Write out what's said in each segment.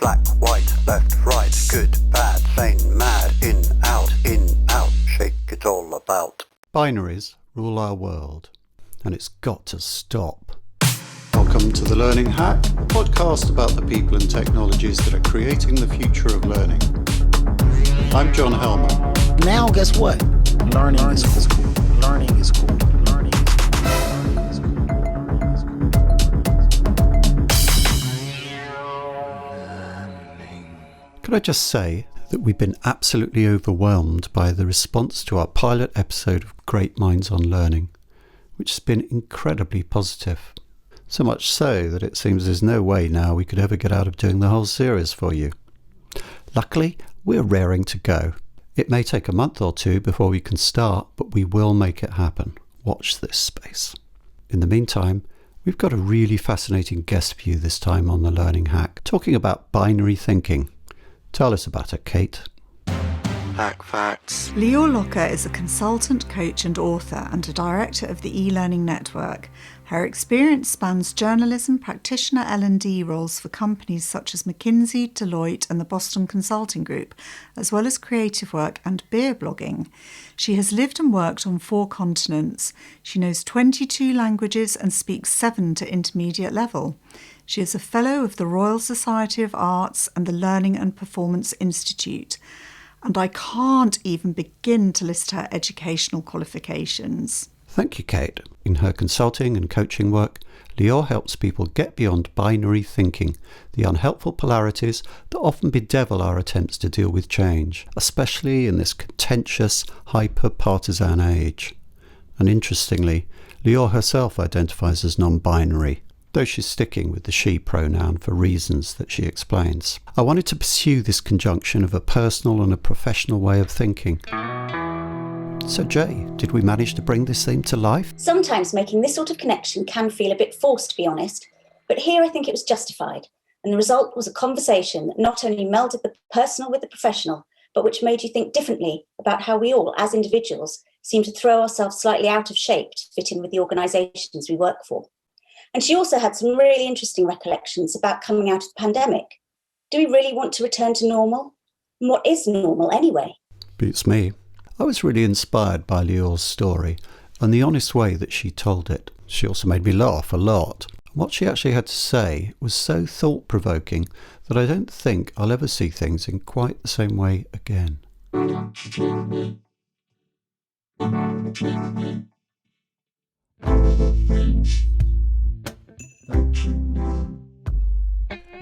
black, white, left, right, good, bad, sane, mad, in, out, shake it all about. Binaries rule our world, and it's got to stop. Welcome to The Learning Hack, a podcast about the people and technologies that are creating the future of learning. I'm John Helmer. Now guess what? Learning is cool. Learning is cool. Learning is cool. Could I just say that we've been absolutely overwhelmed by the response to our pilot episode of Great Minds on Learning, which has been incredibly positive. So much so that it seems there's no way now we could ever get out of doing the whole series for you. Luckily, we're raring to go. It may take a month or two before we can start, but we will make it happen. Watch this space. In the meantime, we've got a really fascinating guest for you this time on The Learning Hack, talking about binary thinking. Tell us about it, Kate. Hack facts. Lior Locher is a consultant, coach and author and a director of the e-learning network. Her experience spans journalism, practitioner L&D roles for companies such as McKinsey, Deloitte and the Boston Consulting Group, as well as creative work and beer blogging. She has lived and worked on 4 continents. She knows 22 languages and speaks 7 to intermediate level. She is a fellow of the Royal Society of Arts and the Learning and Performance Institute. And I can't even begin to list her educational qualifications. Thank you, Kate. In her consulting and coaching work, Lior helps people get beyond binary thinking, the unhelpful polarities that often bedevil our attempts to deal with change, especially in this contentious, hyper-partisan age. And interestingly, Lior herself identifies as non-binary, though she's sticking with the she pronoun for reasons that she explains. I wanted to pursue this conjunction of a personal and a professional way of thinking. So Jay, did we manage to bring this theme to life? Sometimes making this sort of connection can feel a bit forced, to be honest, but here I think it was justified, and the result was a conversation that not only melded the personal with the professional, but which made you think differently about how we all, as individuals, seem to throw ourselves slightly out of shape to fit in with the organisations we work for. And she also had some really interesting recollections about coming out of the pandemic. Do we really want to return to normal? And what is normal anyway? Beats me. I was really inspired by Lior's story and the honest way that she told it. She also made me laugh a lot. What she actually had to say was so thought-provoking that I don't think I'll ever see things in quite the same way again.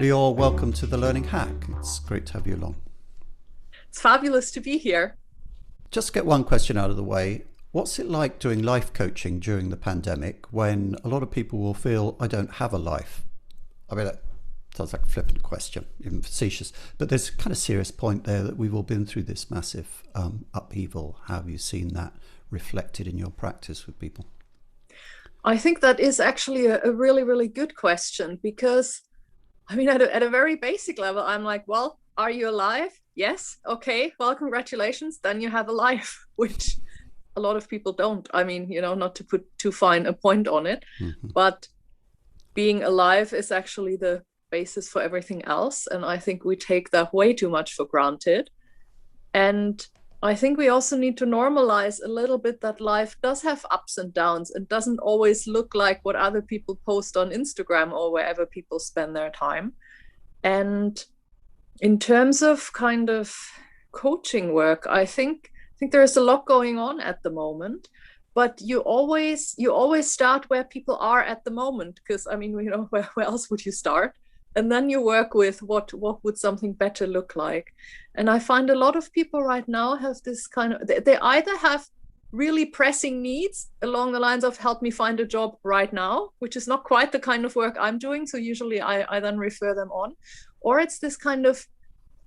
Lior, welcome to The Learning Hack. It's great to have you along. It's fabulous to be here. Just get one question out of the way. What's it like doing life coaching during the pandemic when a lot of people will feel, I don't have a life? I mean, that sounds like a flippant question, even facetious, but there's a kind of serious point there that we've all been through this massive upheaval. How have you seen that reflected in your practice with people? I think that is actually a really, really good question because, I mean, at a very basic level, I'm like, well, are you alive? Yes. Okay. Well, congratulations. Then you have a life, which a lot of people don't. I mean, not to put too fine a point on it, but being alive is actually the basis for everything else. And I think we take that way too much for granted. And I think we also need to normalize a little bit that life does have ups and downs and doesn't always look like what other people post on Instagram or wherever people spend their time. And in terms of kind of coaching work, I think there is a lot going on at the moment, but you always start where people are at the moment, because I mean, where else would you start? And then you work with what would something better look like. And I find a lot of people right now have this kind of, they either have really pressing needs along the lines of help me find a job right now, which is not quite the kind of work I'm doing. So usually I then refer them on, or it's this kind of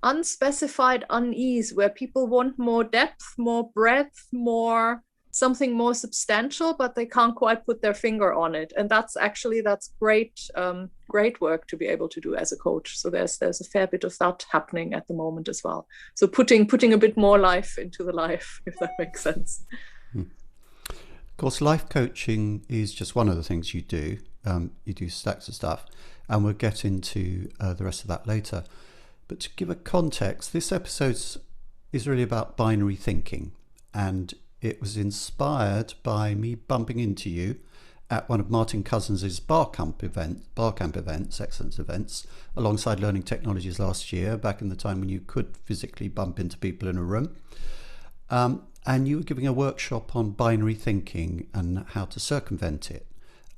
unspecified unease where people want more depth, more breadth, something more substantial, but they can't quite put their finger on it. And that's great work to be able to do as a coach. So there's a fair bit of that happening at the moment as well. So putting a bit more life into the life, if that makes sense. Of course, life coaching is just one of the things you do. You do stacks of stuff, and we'll get into the rest of that later. But to give a context, this episode is really about binary thinking, and it was inspired by me bumping into you at one of Martin Cousins' Barcamp events, excellence events, alongside Learning Technologies last year, back in the time when you could physically bump into people in a room. And you were giving a workshop on binary thinking and how to circumvent it.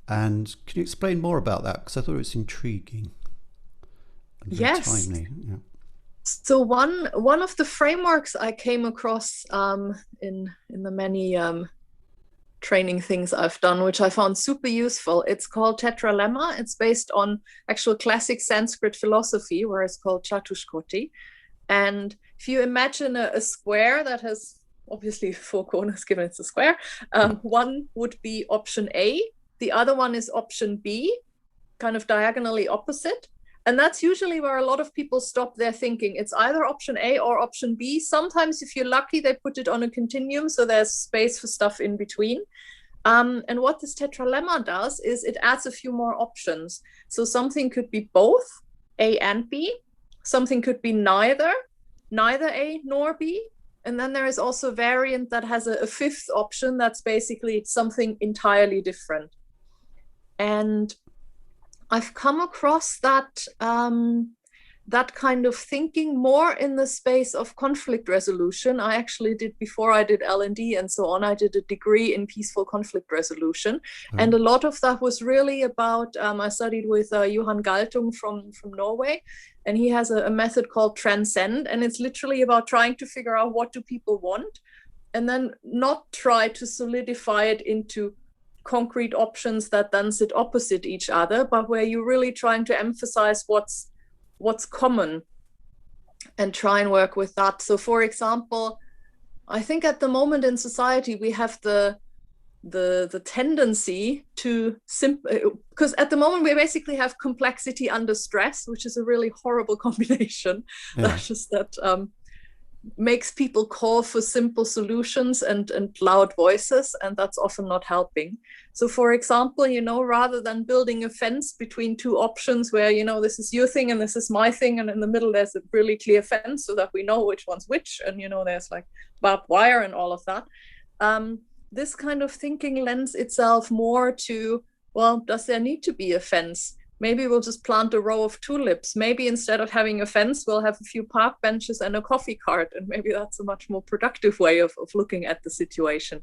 And can you explain more about that? Because I thought it was intriguing and very Yes. timely. Yeah. So one of the frameworks I came across in the many training things I've done, which I found super useful, it's called Tetralemma. It's based on actual classic Sanskrit philosophy, where it's called Chatushkoti. And if you imagine a square that has obviously 4 corners, given it's a square, one would be option A, the other one is option B, kind of diagonally opposite. And that's usually where a lot of people stop their thinking. It's either option A or option B. Sometimes, if you're lucky, they put it on a continuum, so there's space for stuff in between. And what this tetralemma does is it adds a few more options. So something could be both A and B. Something could be neither A nor B. And then there is also a variant that has a 5th option that's basically something entirely different. And I've come across that kind of thinking more in the space of conflict resolution. I actually did, before I did L&D and so on, I did a degree in peaceful conflict resolution. And a lot of that was really about, I studied with Johan Galtung from Norway, and he has a method called Transcend. And it's literally about trying to figure out what do people want, and then not try to solidify it into concrete options that then sit opposite each other, but where you're really trying to emphasize what's common and try and work with that. So for example, I think at the moment in society we have the tendency to because at the moment we basically have complexity under stress, which is a really horrible combination. That's just that makes people call for simple solutions and loud voices, and that's often not helping. So for example, rather than building a fence between 2 options where, this is your thing and this is my thing, and in the middle there's a really clear fence so that we know which one's which, and there's like barbed wire and all of that. This kind of thinking lends itself more to, well, does there need to be a fence? Maybe we'll just plant a row of tulips. Maybe instead of having a fence, we'll have a few park benches and a coffee cart. And maybe that's a much more productive way of looking at the situation.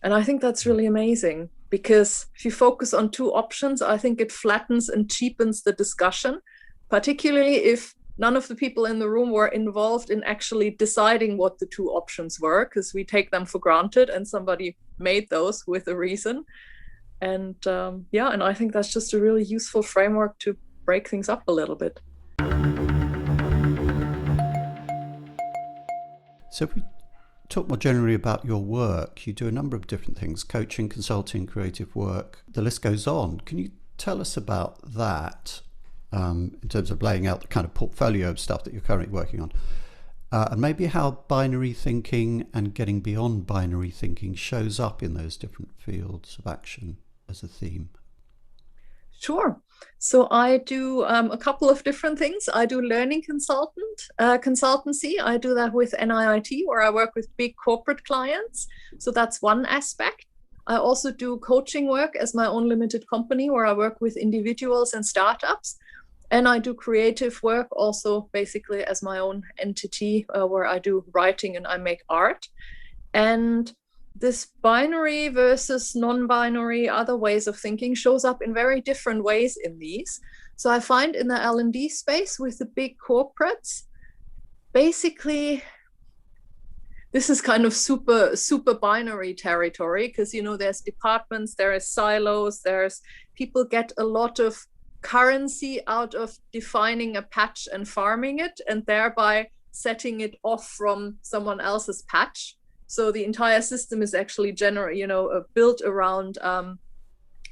And I think that's really amazing, because if you focus on 2 options, I think it flattens and cheapens the discussion, particularly if none of the people in the room were involved in actually deciding what the 2 options were, because we take them for granted and somebody made those with a reason. And and I think that's just a really useful framework to break things up a little bit. So if we talk more generally about your work, you do a number of different things: coaching, consulting, creative work, the list goes on. Can you tell us about that in terms of laying out the kind of portfolio of stuff that you're currently working on? And maybe how binary thinking and getting beyond binary thinking shows up in those different fields of action as a theme. Sure. So I do a couple of different things. I do learning consultancy. I do that with NIIT, where I work with big corporate clients. So that's one aspect. I also do coaching work as my own limited company, where I work with individuals and startups. And I do creative work also basically as my own entity, where I do writing and I make art. And this binary versus non-binary, other ways of thinking shows up in very different ways in these. So I find in the L&D space with the big corporates, basically, this is kind of super binary territory, because, there's departments, there is silos, there's people get a lot of currency out of defining a patch and farming it, and thereby setting it off from someone else's patch. So the entire system is actually built around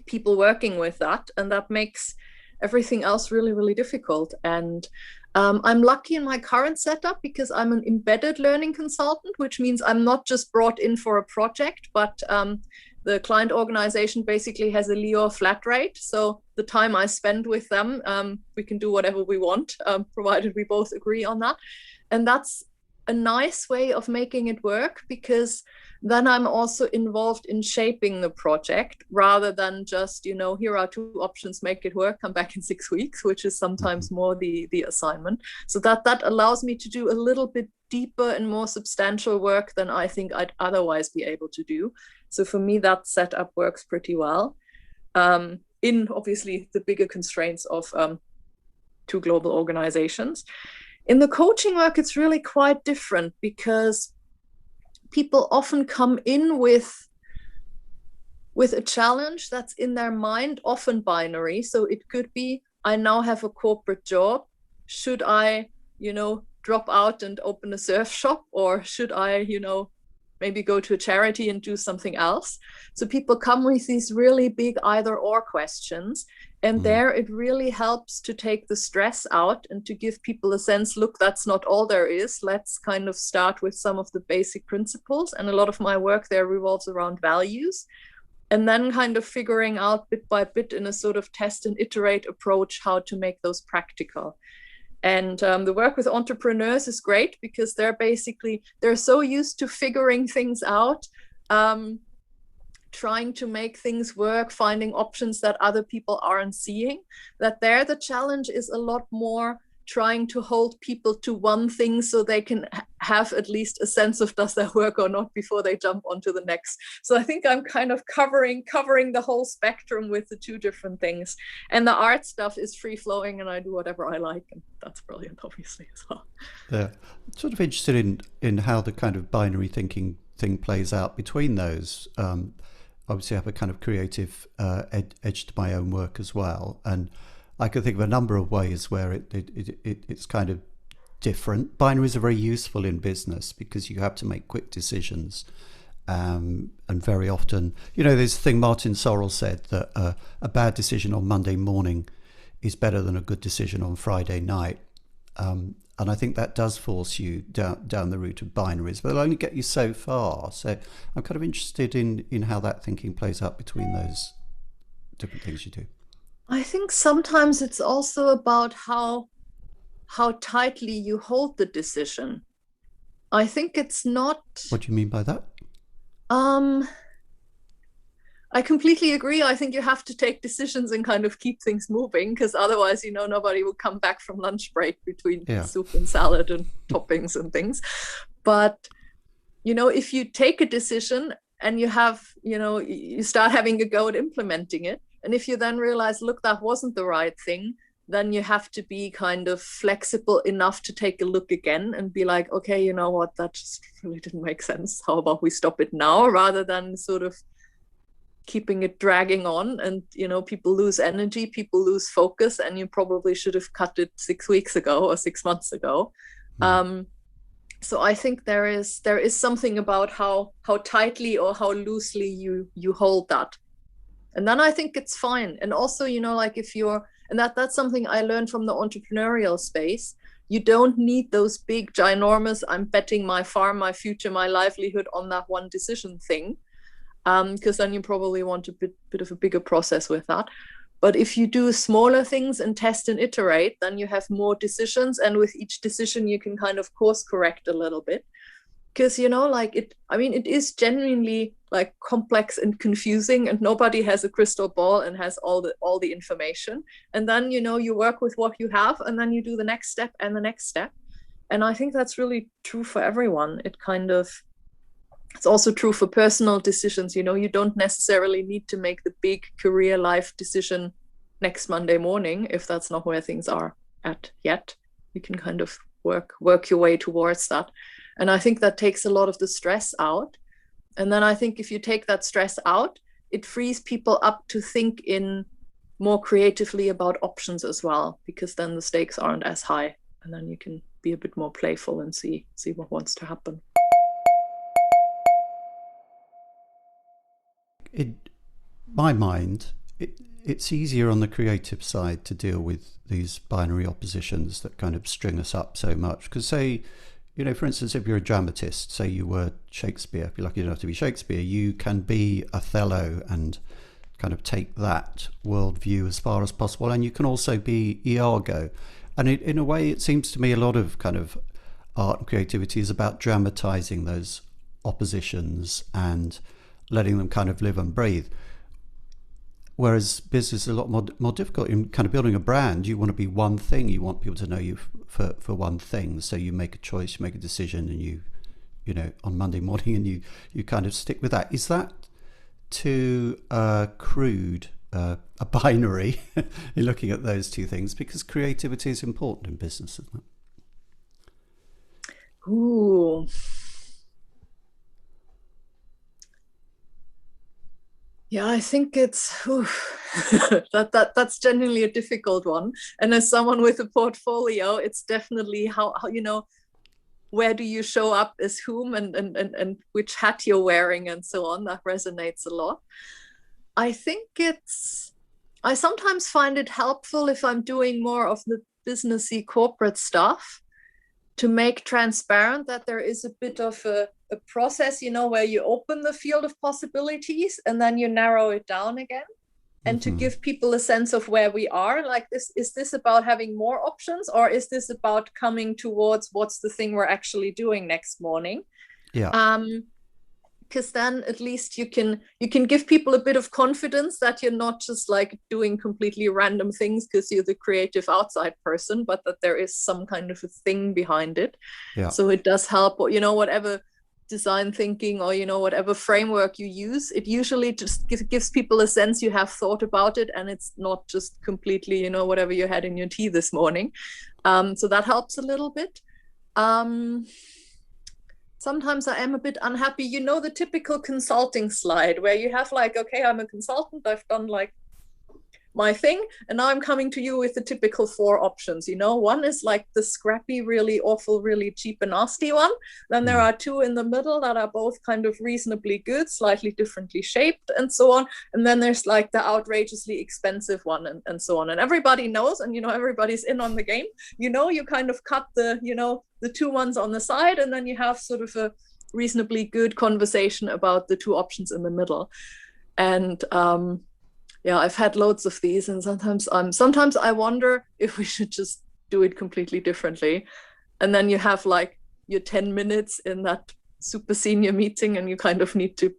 people working with that, and that makes everything else really, really difficult. And I'm lucky in my current setup because I'm an embedded learning consultant, which means I'm not just brought in for a project, but the client organization basically has a Lior flat rate. So the time I spend with them, we can do whatever we want, provided we both agree on that. And that's a nice way of making it work, because then I'm also involved in shaping the project rather than just, here are 2 options, make it work, come back in 6 weeks, which is sometimes more the assignment. So that allows me to do a little bit deeper and more substantial work than I think I'd otherwise be able to do. So for me, that setup works pretty well, in obviously the bigger constraints of 2 global organizations. In the coaching work, it's really quite different, because people often come in with a challenge that's in their mind, often binary. So it could be, I now have a corporate job. Should I, drop out and open a surf shop? Or should I, maybe go to a charity and do something else? So people come with these really big either or questions. And there it really helps to take the stress out and to give people a sense, look, that's not all there is. Let's kind of start with some of the basic principles. And a lot of my work there revolves around values. And then kind of figuring out bit by bit in a sort of test and iterate approach how to make those practical. And the work with entrepreneurs is great, because they're so used to figuring things out, trying to make things work, finding options that other people aren't seeing, that there the challenge is a lot more trying to hold people to one thing so they can have at least a sense of does that work or not before they jump onto the next. So I think I'm kind of covering the whole spectrum with the 2 different things. And the art stuff is free flowing and I do whatever I like. And that's brilliant, obviously, as well. Yeah. Sort of interested in how the kind of binary thinking thing plays out between those. Obviously I have a kind of creative edge to my own work as well. And I can think of a number of ways where it's kind of different. Binaries are very useful in business because you have to make quick decisions. And very often, there's a thing Martin Sorrell said, that a bad decision on Monday morning is better than a good decision on Friday night. And I think that does force you down the route of binaries, but it'll only get you so far. So I'm kind of interested in how that thinking plays out between those different things you do. I think sometimes it's also about how tightly you hold the decision. I think it's not... What do you mean by that? I completely agree. I think you have to take decisions and kind of keep things moving, because otherwise, nobody will come back from lunch break between soup and salad and toppings and things. But, if you take a decision and you have, you start having a go at implementing it, and if you then realize, look, that wasn't the right thing, then you have to be kind of flexible enough to take a look again and be like, okay, you know what, that just really didn't make sense. How about we stop it now, rather than sort of keeping it dragging on. And, people lose energy, people lose focus, and you probably should have cut it 6 weeks ago or 6 months ago. So I think there is something about how tightly or how loosely you hold that. And then I think it's fine. And also, like if you're, and that's something I learned from the entrepreneurial space, you don't need those big, ginormous, I'm betting my farm, my future, my livelihood on that one decision thing. Because then you probably want a bit of a bigger process with that. But if you do smaller things and test and iterate, then you have more decisions. And with each decision, you can kind of course correct a little bit. Because, it is genuinely like complex and confusing, and nobody has a crystal ball and has all the information. And then, you work with what you have, and then you do the next step and the next step. And I think that's really true for everyone. It's also true for personal decisions. You don't necessarily need to make the big career life decision next Monday morning if that's not where things are at yet. You can kind of work your way towards that. And I think that takes a lot of the stress out. And then I think if you take that stress out, it frees people up to think in more creatively about options as well, because then the stakes aren't as high. And then you can be a bit more playful and see what wants to happen. In my mind, it's easier on the creative side to deal with these binary oppositions that kind of string us up so much. Because say You know, for instance, if you're a dramatist, say you were Shakespeare, if you're lucky enough to be Shakespeare, you can be Othello and kind of take that worldview as far as possible. And you can also be Iago. And in a way, it seems to me a lot of kind of art and creativity is about dramatizing those oppositions and letting them kind of live and breathe. Whereas business is a lot more difficult. In kind of building a brand, you want to be one thing. You want people to know you for one thing. So you make a choice, you make a decision, and you know, on Monday morning, and you kind of stick with that. Is that too crude, a binary in looking at those two things? Because creativity is important in business, isn't it? Ooh. Yeah, I think it's that's genuinely a difficult one. And as someone with a portfolio, it's definitely how you know, where do you show up as whom and which hat you're wearing and so on. That resonates a lot. I think I sometimes find it helpful if I'm doing more of the businessy corporate stuff to make transparent that there is a bit of a process, you know, where you open the field of possibilities and then you narrow it down again, and to give people a sense of where we are. Like, is this about having more options, or is this about coming towards what's the thing we're actually doing next morning? Yeah. Because then at least you can give people a bit of confidence that you're not just like doing completely random things because you're the creative outside person, but that there is some kind of a thing behind it. Yeah. So it does help, you know, whatever design thinking or, you know, whatever framework you use, it usually just gives people a sense you have thought about it, and it's not just completely, you know, whatever you had in your tea this morning. So that helps a little bit. Sometimes I am a bit unhappy, you know, the typical consulting slide where you have like, okay, I'm a consultant, I've done like my thing, and now I'm coming to you with the typical 4 options. You know, one is like the scrappy, really awful, really cheap and nasty one. Then there are 2 in the middle that are both kind of reasonably good, slightly differently shaped and so on. And then there's like the outrageously expensive one and so on. And everybody knows, and, you know, everybody's in on the game. You know, you kind of cut the, you know, the 2 ones on the side, and then you have sort of a reasonably good conversation about the 2 options in the middle. And yeah, I've had loads of these, and sometimes I wonder if we should just do it completely differently. And then you have like your 10 minutes in that super senior meeting, and you kind of need to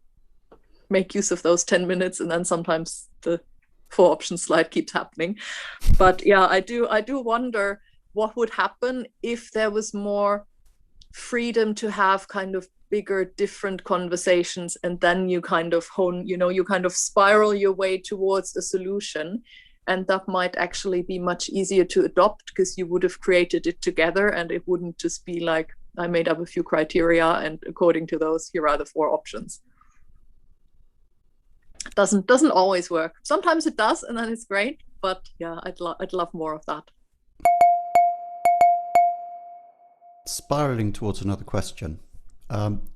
make use of those 10 minutes. And then sometimes the 4 option slide keeps happening. But yeah, I do wonder what would happen if there was more freedom to have kind of bigger, different conversations, and then you kind of hone, you know, you kind of spiral your way towards a solution, and that might actually be much easier to adopt because you would have created it together, and it wouldn't just be like, I made up a few criteria and according to those, here are the 4 options. Doesn't always work. Sometimes it does, and then it's great, but yeah, I'd love more of that. Spiraling towards another question.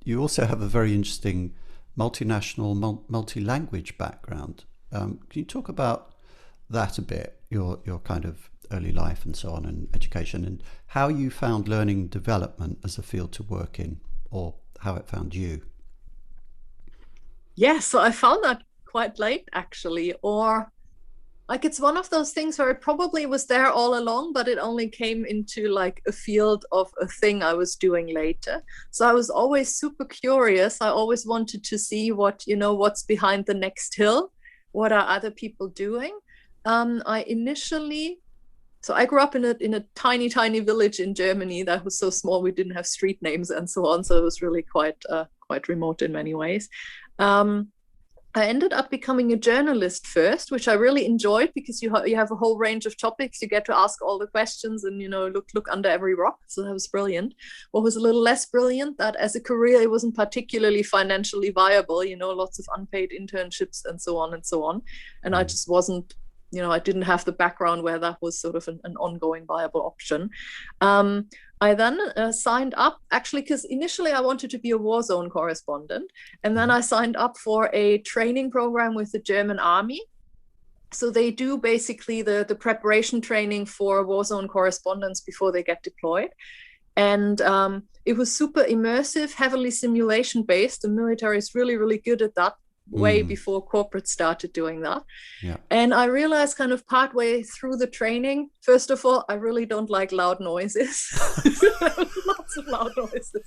You also have a very interesting multinational, multi-language background. Can you talk about that a bit, your kind of early life and so on, and education, and how you found learning development as a field to work in, or how it found you? Yeah, so I found that quite late, actually, or like it's one of those things where it probably was there all along, but it only came into like a field of a thing I was doing later. So I was always super curious. I always wanted to see what, you know, what's behind the next hill. What are other people doing? I grew up in a tiny village in Germany that was so small we didn't have street names and so on. So it was really quite remote in many ways. I ended up becoming a journalist first, which I really enjoyed because you have a whole range of topics. You get to ask all the questions and, you know, look under every rock. So that was brilliant. What was a little less brilliant, that as a career, it wasn't particularly financially viable, you know, lots of unpaid internships and so on and so on. And I just wasn't, you know, I didn't have the background where that was sort of an ongoing viable option. I then signed up, actually, because initially I wanted to be a war zone correspondent. And then I signed up for a training program with the German army. So they do basically the preparation training for war zone correspondents before they get deployed. And it was super immersive, heavily simulation based. The military is really, really good at that, way before corporate started doing that. Yeah. And I realized kind of partway through the training, first of all, I really don't like loud noises. Lots of loud noises.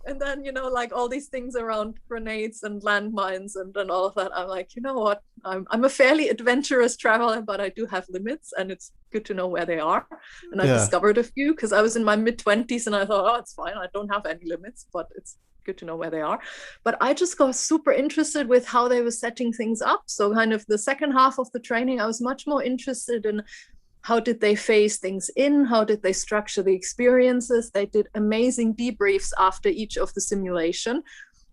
And then, like all these things around grenades and landmines and all of that, I'm like, you know what? I'm a fairly adventurous traveler, but I do have limits, and it's good to know where they are. And I discovered a few because I was in my mid-20s and I thought, oh, it's fine. I don't have any limits, but it's good to know where they are. But I just got super interested with how they were setting things up. So kind of the second half of the training, I was much more interested in how did they phase things in? How did they structure the experiences? They did amazing debriefs after each of the simulation.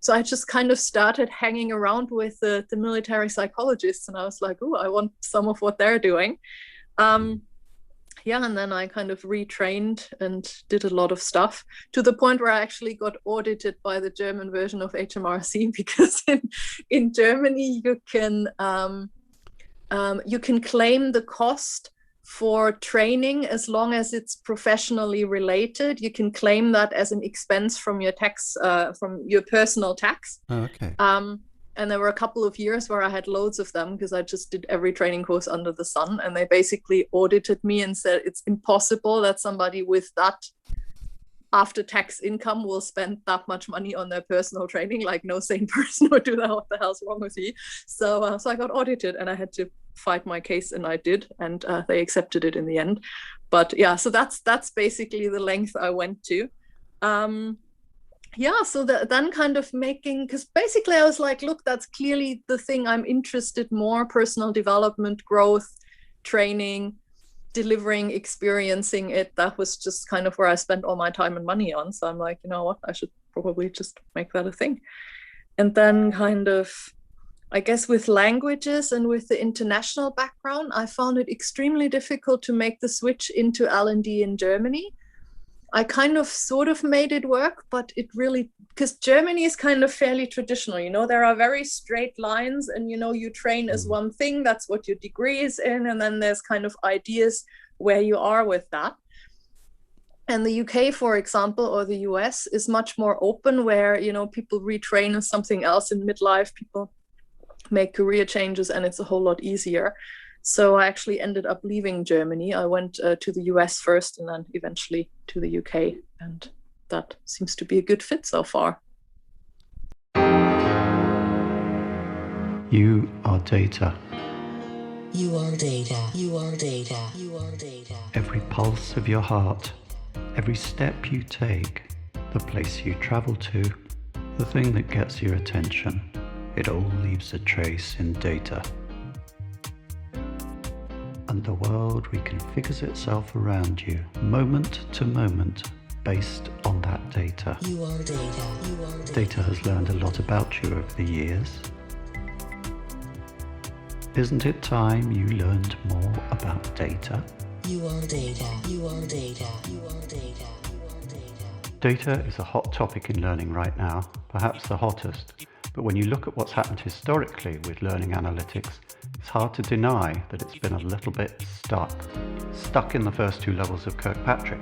So I just kind of started hanging around with the military psychologists, and I was like, oh, I want some of what they're doing. And then I kind of retrained and did a lot of stuff to the point where I actually got audited by the German version of HMRC, because in Germany you can claim the cost for training as long as it's professionally related. You can claim that as an expense from your tax, from your personal tax. Oh, okay. And there were a couple of years where I had loads of them because I just did every training course under the sun, and they basically audited me and said it's impossible that somebody with that after tax income will spend that much money on their personal training. Like, no sane person would do that. What the hell's wrong with you? So I got audited, and I had to fight my case, and I did, and they accepted it in the end. But yeah, so that's basically the length I went to. So then kind of making, because basically I was like, look, that's clearly the thing I'm interested more: personal development, growth, training, delivering, experiencing it. That was just kind of where I spent all my time and money on. So I'm like, you know what, I should probably just make that a thing. And then kind of, I guess with languages and with the international background, I found it extremely difficult to make the switch into L&D in Germany. I kind of sort of made it work, but it really, because Germany is kind of fairly traditional, there are very straight lines, and, you train as one thing, that's what your degree is in. And then there's kind of ideas where you are with that. And the UK, for example, or the US is much more open, where, people retrain as something else in midlife, people make career changes, and it's a whole lot easier. So I actually ended up leaving Germany. I went to the US first, and then eventually to the UK. And that seems to be a good fit so far. You are data. You are data. You are data. You are data. Every pulse of your heart, every step you take, the place you travel to, the thing that gets your attention, it all leaves a trace in data. And the world reconfigures itself around you, moment to moment, based on that data. You are data. You are data. Data has learned a lot about you over the years. Isn't it time you learned more about data? You are data. You are data. You are data. You are data. Data is a hot topic in learning right now, perhaps the hottest. But when you look at what's happened historically with learning analytics, it's hard to deny that it's been a little bit stuck. Stuck in the first two levels of Kirkpatrick.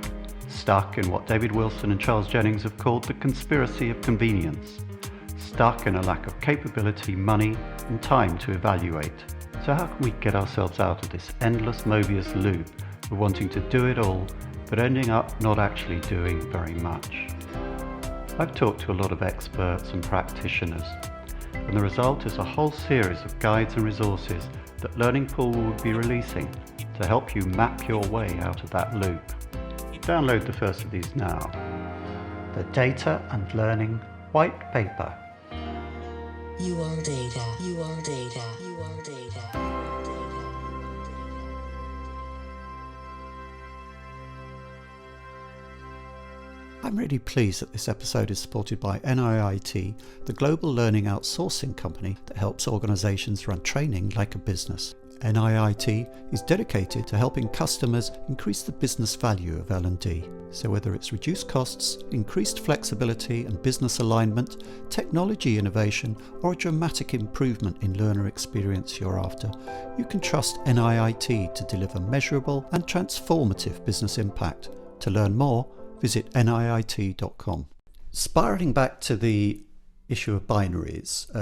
Stuck in what David Wilson and Charles Jennings have called the conspiracy of convenience. Stuck in a lack of capability, money, and time to evaluate. So how can we get ourselves out of this endless Mobius loop of wanting to do it all, but ending up not actually doing very much? I've talked to a lot of experts and practitioners, and the result is a whole series of guides and resources that Learning Pool will be releasing to help you map your way out of that loop. Download the first of these now. The Data and Learning White Paper. You are data. You are data. You are data. I'm really pleased that this episode is supported by NIIT, the global learning outsourcing company that helps organisations run training like a business. NIIT is dedicated to helping customers increase the business value of L&D. So whether it's reduced costs, increased flexibility and business alignment, technology innovation, or a dramatic improvement in learner experience you're after, you can trust NIIT to deliver measurable and transformative business impact, To learn more, visit niit.com. Spiraling back to the issue of binaries,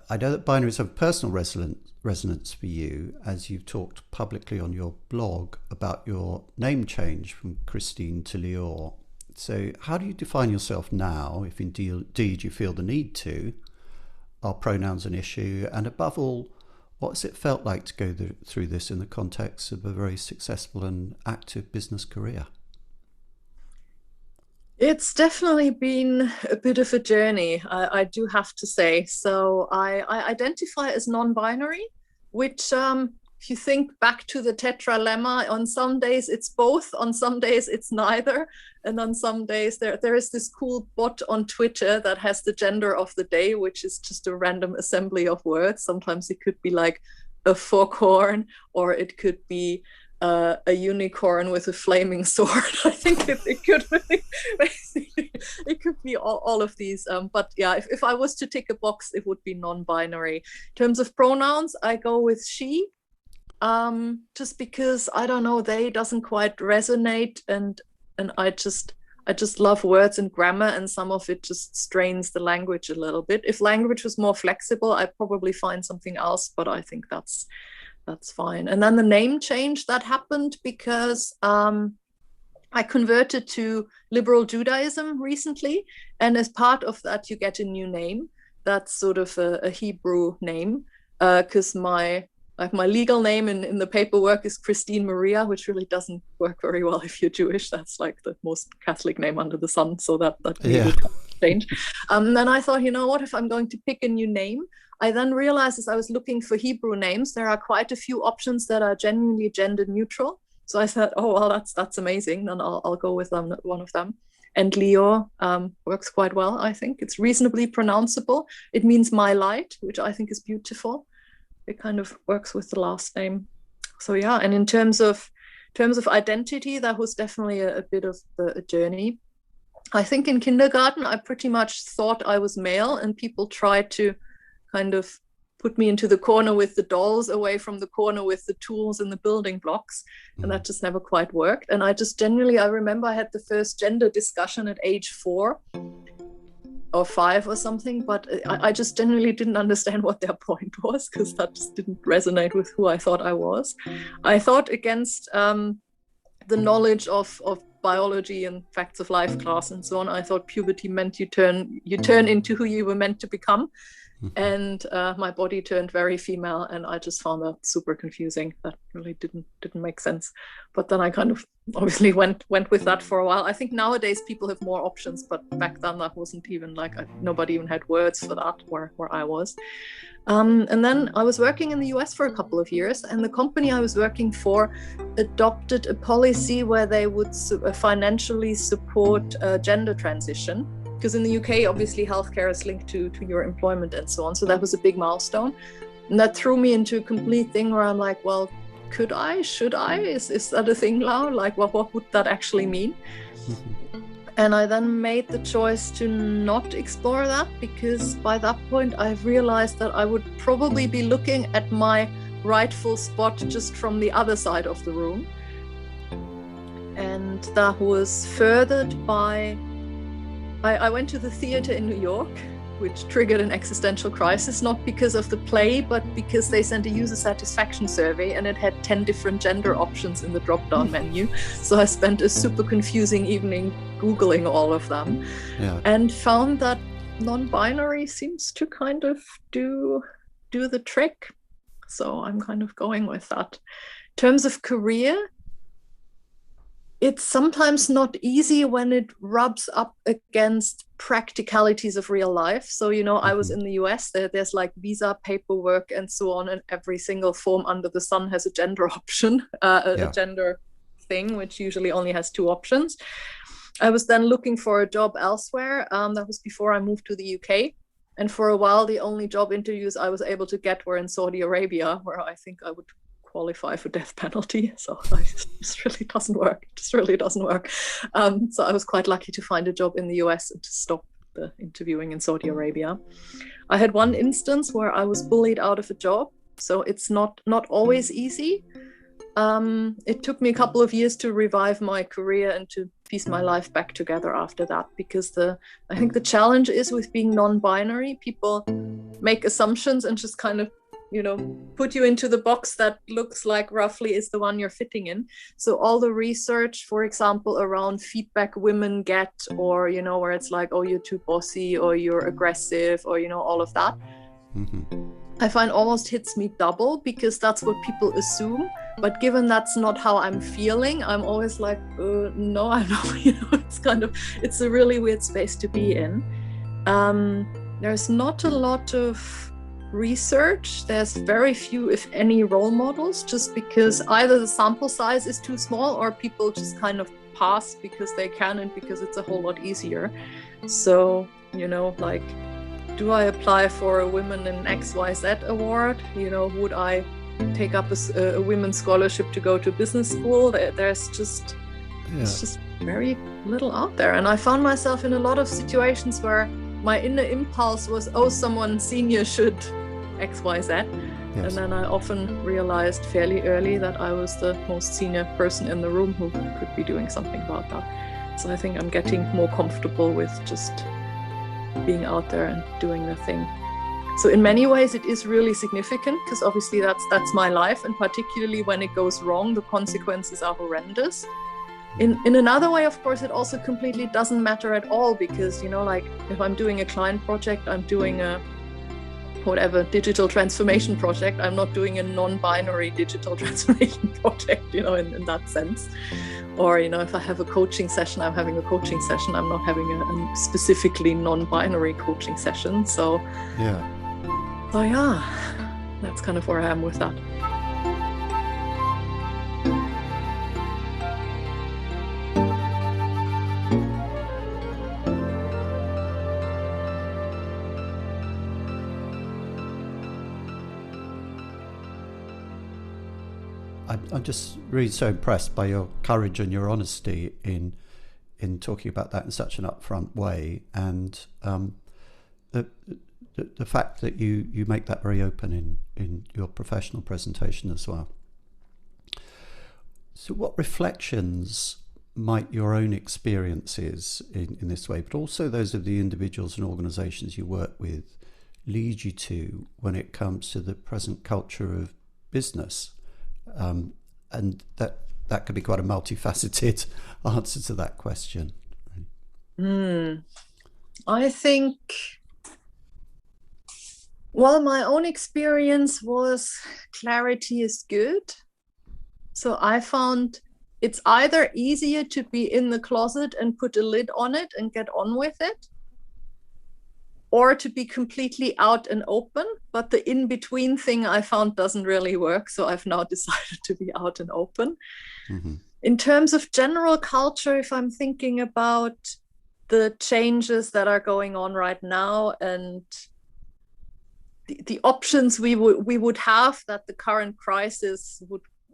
I know that binaries have personal resonance for you, as you've talked publicly on your blog about your name change from Christine to Lior. So how do you define yourself now, if indeed you feel the need to? Are pronouns an issue? And above all, what has it felt like to go through this in the context of a very successful and active business career? It's definitely been a bit of a journey, I do have to say. So I identify as non-binary, which if you think back to the tetralemma, on some days it's both, on some days it's neither, and on some days there is this cool bot on Twitter that has the gender of the day, which is just a random assembly of words. Sometimes it could be like a foghorn, or it could be a unicorn with a flaming sword. I think it could be, it could be all of these. But yeah, if I was to tick a box, it would be non-binary. In terms of pronouns, I go with she. Just because, I don't know, they doesn't quite resonate, and I just love words and grammar, and some of it just strains the language a little bit. If language was more flexible, I'd probably find something else, but I think that's fine. And then the name change that happened because I converted to liberal Judaism recently, and as part of that you get a new name. That's sort of a Hebrew name, because my legal name in the paperwork is Christine Maria, which really doesn't work very well if you're Jewish. That's like the most Catholic name under the sun, so that needed to change. Then I thought, you know what, if I'm going to pick a new name, I then realized as I was looking for Hebrew names, there are quite a few options that are genuinely gender neutral. So I said, oh, well, that's amazing. Then I'll go with one of them. And Lior works quite well, I think. It's reasonably pronounceable. It means my light, which I think is beautiful. It kind of works with the last name. So yeah, and in terms of identity, that was definitely a bit of a journey. I think in kindergarten, I pretty much thought I was male, and people tried to kind of put me into the corner with the dolls, away from the corner with the tools and the building blocks. And that just never quite worked. And I remember I had the first gender discussion at age 4 or 5 or something, but I just generally didn't understand what their point was, because that just didn't resonate with who I thought I was. I thought against the knowledge of biology and facts of life class and so on, I thought puberty meant you turn into who you were meant to become. And my body turned very female, and I just found that super confusing. That really didn't make sense. But then I kind of obviously went with that for a while. I think nowadays people have more options, but back then that wasn't even like, nobody even had words for that where I was. And then I was working in the US for a couple of years, and the company I was working for adopted a policy where they would financially support gender transition. Because in the UK, obviously, healthcare is linked to your employment and so on. So that was a big milestone. And that threw me into a complete thing where I'm like, well, should I? Is that a thing now? Like, what would that actually mean? And I then made the choice to not explore that, because by that point, I've realized that I would probably be looking at my rightful spot just from the other side of the room. And that was furthered by I went to the theater in New York, which triggered an existential crisis, not because of the play, but because they sent a user satisfaction survey and it had 10 different gender options in the drop-down menu. So I spent a super confusing evening Googling all of them, and found that non-binary seems to kind of do the trick. So I'm kind of going with that. In terms of career, it's sometimes not easy when it rubs up against practicalities of real life. So, I was in the US, there's like visa paperwork and so on, and every single form under the sun has a gender option, a gender thing, which usually only has 2 options. I was then looking for a job elsewhere. That was before I moved to the UK. And for a while, the only job interviews I was able to get were in Saudi Arabia, where I think I would qualify for death penalty. So it just really doesn't work. So I was quite lucky to find a job in the US and to stop the interviewing in Saudi Arabia. I had one instance where I was bullied out of a job. So it's not always easy. It took me a couple of years to revive my career and to piece my life back together after that, because I think the challenge is with being non-binary, people make assumptions and just kind of, put you into the box that looks like roughly is the one you're fitting in. So all the research, for example, around feedback women get, or, where it's like, oh, you're too bossy, or you're aggressive, or, all of that. Mm-hmm. I find almost hits me double, because that's what people assume. But given that's not how I'm feeling, I'm always like, no, I'm not. It's a really weird space to be in. There's not a lot of research. There's very few, if any, role models, just because either the sample size is too small, or people just kind of pass because they can and because it's a whole lot easier. So, do I apply for a Women in XYZ award? Would I take up a women's scholarship to go to business school? There's just very little out there. And I found myself in a lot of situations where my inner impulse was, oh, someone senior should XYZ. Yes. And then I often realized fairly early that I was the most senior person in the room who could be doing something about that. So I think I'm getting more comfortable with just being out there and doing the thing. So in many ways it is really significant, because obviously that's my life, and particularly when it goes wrong, the consequences are horrendous. In another way, of course, it also completely doesn't matter at all, because if I'm doing a client project, I'm doing a whatever digital transformation project, I'm not doing a non-binary digital transformation project, in that sense. Or, if I have a coaching session, I'm having a coaching session. I'm not having a specifically non-binary coaching session. So yeah, that's kind of where I am with that. I'm just really so impressed by your courage and your honesty in talking about that in such an upfront way, and the fact that you make that very open in your professional presentation as well. So what reflections might your own experiences in this way, but also those of the individuals and organizations you work with, lead you to when it comes to the present culture of business? And that could be quite a multifaceted answer to that question. I think, well, my own experience was clarity is good. So I found it's either easier to be in the closet and put a lid on it and get on with it, or to be completely out and open. But the in-between thing I found doesn't really work. So I've now decided to be out and open. Mm-hmm. In terms of general culture, if I'm thinking about the changes that are going on right now and the options we would have that the current crisis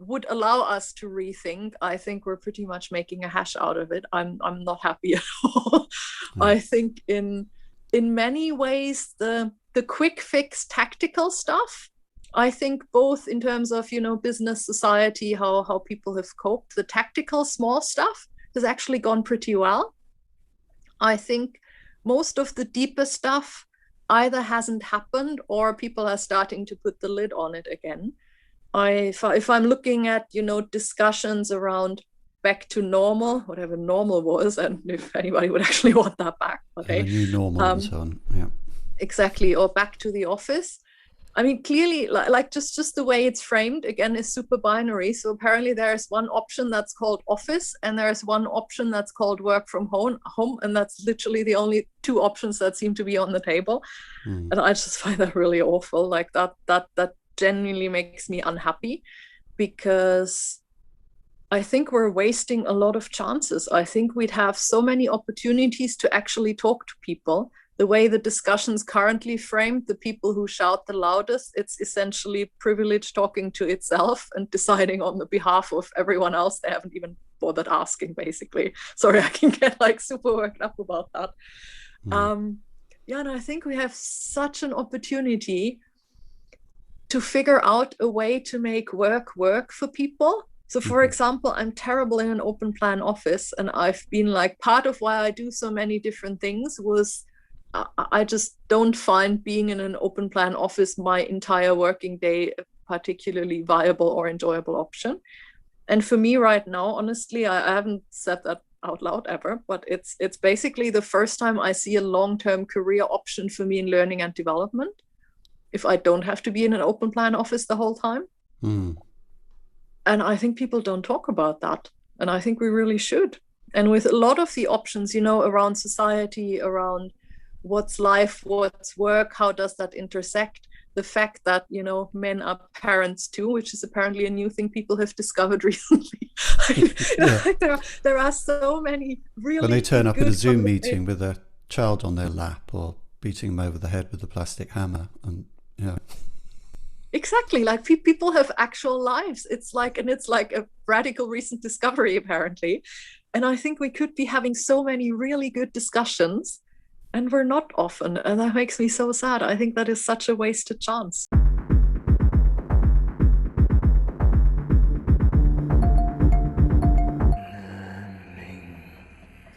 would allow us to rethink, I think we're pretty much making a hash out of it. I'm not happy at all. Mm. I think in many ways, the quick fix tactical stuff, I think both in terms of, business, society, how people have coped, the tactical small stuff has actually gone pretty well. I think most of the deeper stuff either hasn't happened or people are starting to put the lid on it again. If I'm looking at, discussions around back to normal, whatever normal was, and if anybody would actually want that back. Okay, new normal and so on. Yeah, exactly. Or back to the office. I mean, clearly, like just the way it's framed again is super binary. So apparently there's one option that's called office, and there's one option that's called work from home, and that's literally the only two options that seem to be on the table. And I just find that really awful. Like that genuinely makes me unhappy, because I think we're wasting a lot of chances. I think we'd have so many opportunities to actually talk to people. The way the discussion's currently framed, the people who shout the loudest, it's essentially privilege talking to itself and deciding on the behalf of everyone else they haven't even bothered asking, basically. Sorry, I can get super worked up about that. And I think we have such an opportunity to figure out a way to make work for people So for example, I'm terrible in an open plan office, and I've been like, part of why I do so many different things was I just don't find being in an open plan office my entire working day a particularly viable or enjoyable option. And for me right now, honestly, I haven't said that out loud ever, but it's basically the first time I see a long-term career option for me in learning and development if I don't have to be in an open plan office the whole time. And I think people don't talk about that. And I think we really should. And with a lot of the options, you know, around society, around what's life, what's work, how does that intersect? The fact that, you know, men are parents too, which is apparently a new thing people have discovered recently. Like there are so many really when they turn up at a Zoom meeting with a child on their lap or beating them over the head with a plastic hammer, and exactly, like people have actual lives. It's like a radical recent discovery apparently, and I think we could be having so many really good discussions, and we're not often, and that makes me so sad. I think that is such a wasted chance.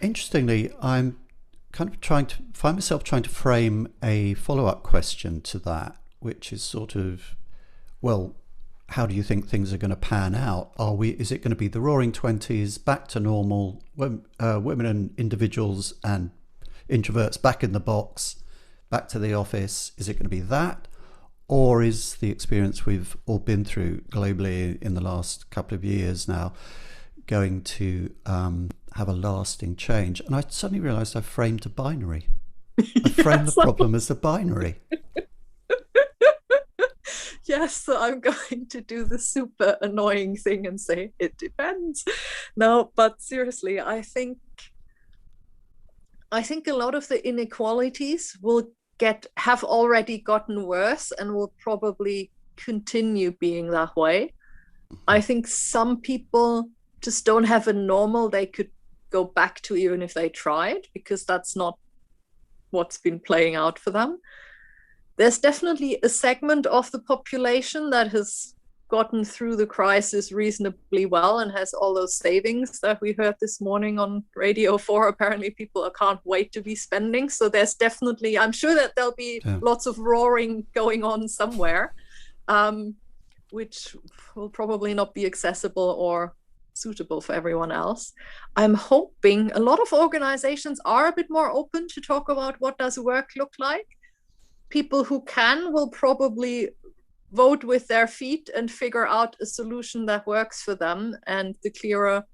Interestingly, I'm kind of find myself trying to frame a follow-up question to that, which is sort of, well, how do you think things are going to pan out? Is it going to be the roaring 20s, back to normal, women and individuals and introverts back in the box, back to the office? Is it going to be that? Or is the experience we've all been through globally in the last couple of years now going to have a lasting change? And I suddenly realized I framed a binary. I framed the problem as a binary. Yes, so I'm going to do the super annoying thing and say it depends. No, but seriously, I think a lot of the inequalities have already gotten worse and will probably continue being that way. I think some people just don't have a normal they could go back to even if they tried, because that's not what's been playing out for them. There's definitely a segment of the population that has gotten through the crisis reasonably well and has all those savings that we heard this morning on Radio 4. Apparently people can't wait to be spending. So there's definitely, I'm sure that there'll be lots of roaring going on somewhere, which will probably not be accessible or suitable for everyone else. I'm hoping a lot of organizations are a bit more open to talk about what does work look like. People who can will probably vote with their feet and figure out a solution that works for them. And the clearer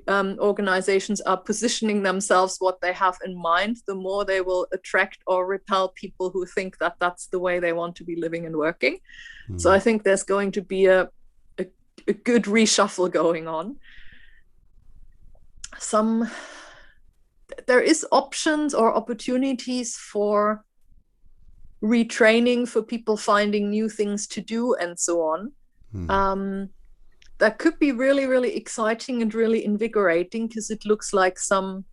organizations are positioning themselves what they have in mind, the more they will attract or repel people who think that that's the way they want to be living and working. So I think there's going to be a good reshuffle going on. There is options or opportunities for retraining, for people finding new things to do and so on. That could be really, really exciting and really invigorating, because it looks like some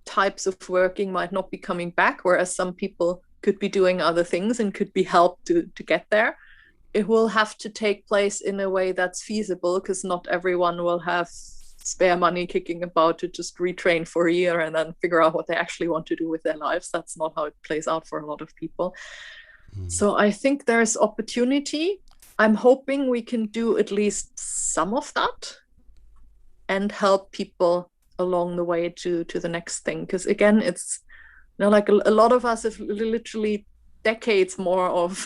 types of working might not be coming back, whereas some people could be doing other things and could be helped to get there. It will have to take place in a way that's feasible, because not everyone will have spare money kicking about to just retrain for a year and then figure out what they actually want to do with their lives. That's not how it plays out for a lot of people. So I think there's opportunity. I'm hoping we can do at least some of that and help people along the way to the next thing. Because again, it's, you know, like a lot of us have literally decades more of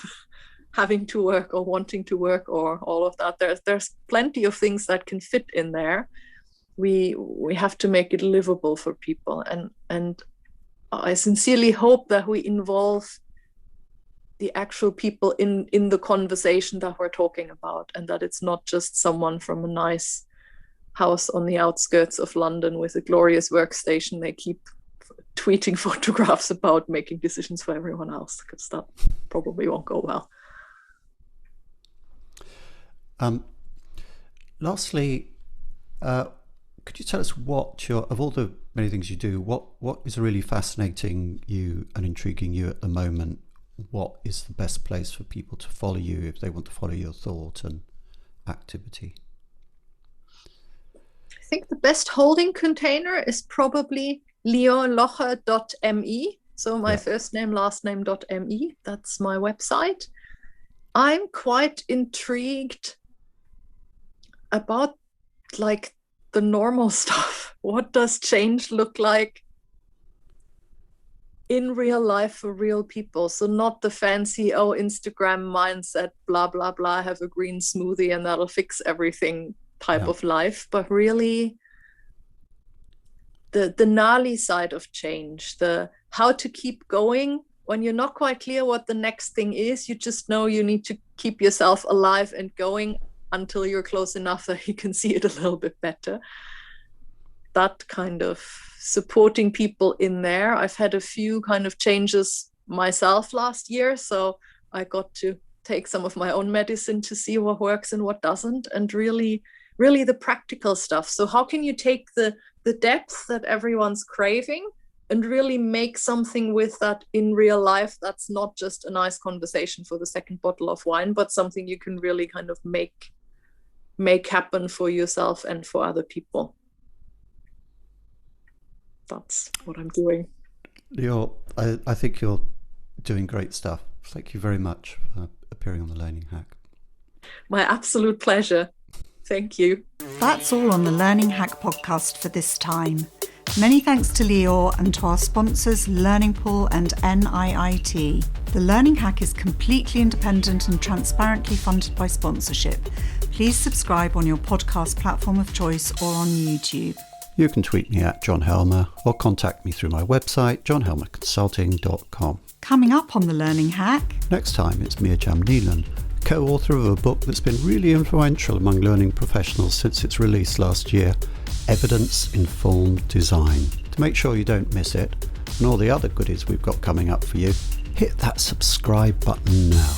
having to work or wanting to work or all of that. There's plenty of things that can fit in there. We have to make it livable for people, and I sincerely hope that we involve the actual people in the conversation that we're talking about, and that it's not just someone from a nice house on the outskirts of London with a glorious workstation they keep tweeting photographs about making decisions for everyone else, because that probably won't go well. Lastly, could you tell us of all the many things you do, what is really fascinating you and intriguing you at the moment? What is the best place for people to follow you if they want to follow your thought and activity? think the best holding container is probably liorlocher.me. So my first name, last name.me. That's my website. I'm quite intrigued about like the normal stuff. What does change look like in real life for real people? So not the fancy, Instagram mindset, blah, blah, blah, have a green smoothie and that'll fix everything type of life, but really the gnarly side of change, the how to keep going when you're not quite clear what the next thing is. You just know you need to keep yourself alive and going until you're close enough that you can see it a little bit better. That kind of supporting people in there. I've had a few kind of changes myself last year, so I got to take some of my own medicine to see what works and what doesn't, and really the practical stuff. So how can you take the depth that everyone's craving and really make something with that in real life that's not just a nice conversation for the second bottle of wine, but something you can really kind of make happen for yourself and for other people. That's what I'm doing. I think you're doing great stuff. Thank you very much for appearing on The Learning Hack. My absolute pleasure. Thank you. That's all on the Learning Hack podcast for this time. Many thanks to Lior and to our sponsors Learning Pool and NIIT. The Learning Hack is completely independent and transparently funded by sponsorship. Please subscribe on your podcast platform of choice or on YouTube. You can tweet me at John Helmer or contact me through my website, johnhelmerconsulting.com. Coming up on the Learning Hack. Next time, it's Mirjam Neelan, co-author of a book that's been really influential among learning professionals since its release last year, Evidence-Informed Design. To make sure you don't miss it, and all the other goodies we've got coming up for you, hit that subscribe button now.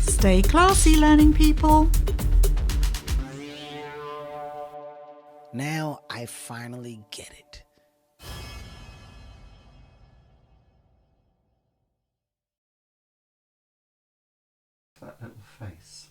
Stay classy, learning people. Now I finally get it. That little face.